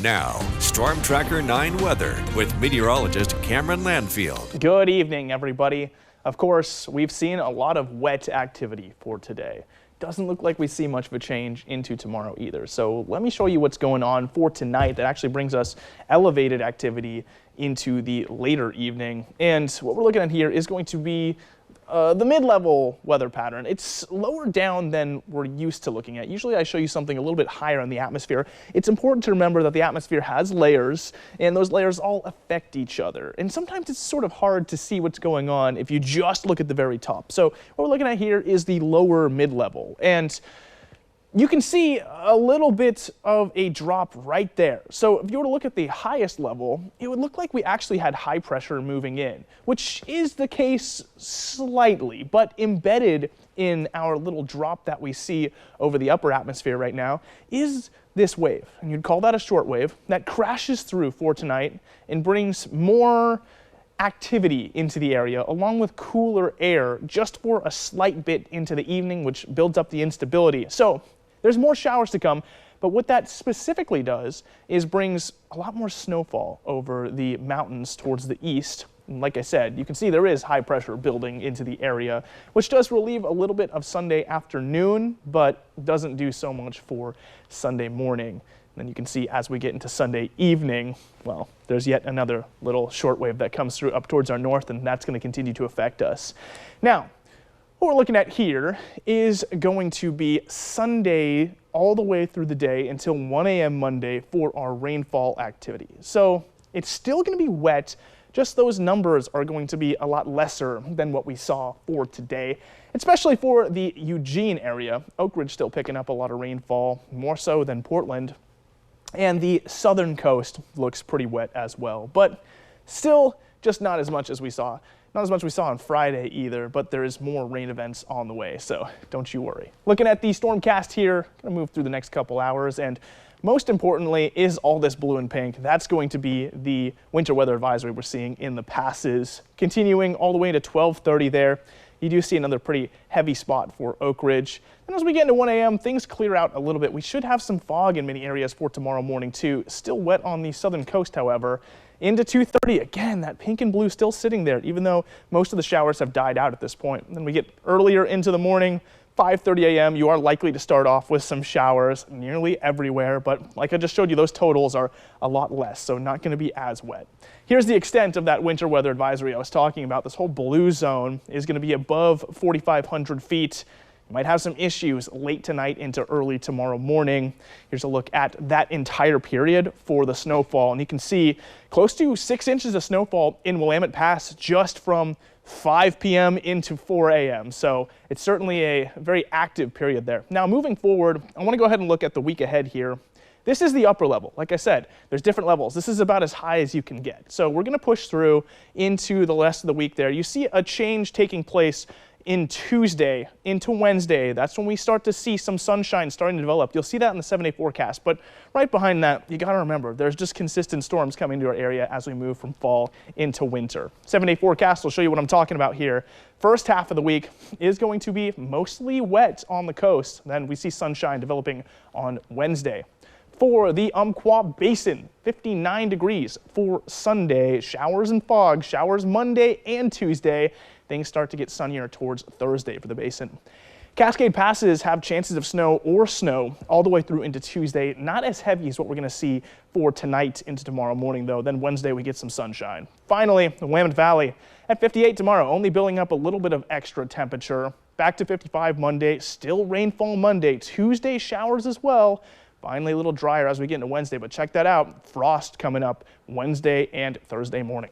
Now, Storm Tracker 9 weather with meteorologist Cameron Landfield. Good evening, everybody. Of course, we've seen a lot of wet activity for today. Doesn't look like we see much of a change into tomorrow either. So let me show you what's going on for tonight. That actually brings us elevated activity into the later evening. And what we're looking at here is going to be the mid-level weather pattern. It's lower down than we're used to looking at. Usually I show you something a little bit higher in the atmosphere. It's important to remember that the atmosphere has layers, and those layers all affect each other. And sometimes it's sort of hard to see what's going on if you just look at the very top. So what we're looking at here is the lower mid-level. And you can see a little bit of a drop right there. So if you were to look at the highest level, it would look like we actually had high pressure moving in, which is the case slightly, but embedded in our little drop that we see over the upper atmosphere right now is this wave. And you'd call that a short wave that crashes through for tonight and brings more activity into the area along with cooler air just for a slight bit into the evening, which builds up the instability. So there's more showers to come, but what that specifically does is brings a lot more snowfall over the mountains towards the east. And like I said, you can see there is high pressure building into the area, which does relieve a little bit of Sunday afternoon, but doesn't do so much for Sunday morning. And then you can see as we get into Sunday evening, well, there's yet another little shortwave that comes through up towards our north, and that's going to continue to affect us. Now, what we're looking at here is going to be Sunday all the way through the day until 1 a.m. Monday for our rainfall activity. So it's still going to be wet, just those numbers are going to be a lot lesser than what we saw for today, especially for the Eugene area. Oak Ridge still picking up a lot of rainfall, more so than Portland. And the southern coast looks pretty wet as well, but still just not as much as we saw. Not as much as we saw on Friday either, but there is more rain events on the way, so don't you worry. Looking at the stormcast here, gonna move through the next couple hours, and most importantly is all this blue and pink. That's going to be the winter weather advisory we're seeing in the passes, continuing all the way to 12:30 there. You do see another pretty heavy spot for Oak Ridge. And as we get into 1 a.m., things clear out a little bit. We should have some fog in many areas for tomorrow morning too. Still wet on the southern coast, however. Into 2:30, again, that pink and blue still sitting there, even though most of the showers have died out at this point. And then we get earlier into the morning, 5:30 a.m., you are likely to start off with some showers nearly everywhere, but like I just showed you, those totals are a lot less, so not going to be as wet. Here's the extent of that winter weather advisory I was talking about. This whole blue zone is going to be above 4,500 feet. You might have some issues late tonight into early tomorrow morning. Here's a look at that entire period for the snowfall, and you can see close to 6 inches of snowfall in Willamette Pass just from 5 p.m. into 4 a.m. So it's certainly a very active period there. Now moving forward, I want to go ahead and look at the week ahead here. This is the upper level. Like I said, there's different levels. This is about as high as you can get. So we're going to push through into the rest of the week there. You see a change taking place in Tuesday into Wednesday. That's when we start to see some sunshine starting to develop. You'll see that in the 7-day forecast, but right behind that, you got to remember there's just consistent storms coming to our area as we move from fall into winter. 7-day forecast will show you what I'm talking about here. First half of the week is going to be mostly wet on the coast. Then we see sunshine developing on Wednesday. For the Umpqua Basin, 59 degrees for Sunday. Showers and fog, showers Monday and Tuesday. Things start to get sunnier towards Thursday for the basin. Cascade passes have chances of snow or snow all the way through into Tuesday. Not as heavy as what we're going to see for tonight into tomorrow morning, though. Then Wednesday we get some sunshine. Finally, the Willamette Valley at 58 tomorrow, only building up a little bit of extra temperature. Back to 55 Monday, still rainfall Monday. Tuesday showers as well. Finally a little drier as we get into Wednesday, but check that out. Frost coming up Wednesday and Thursday morning.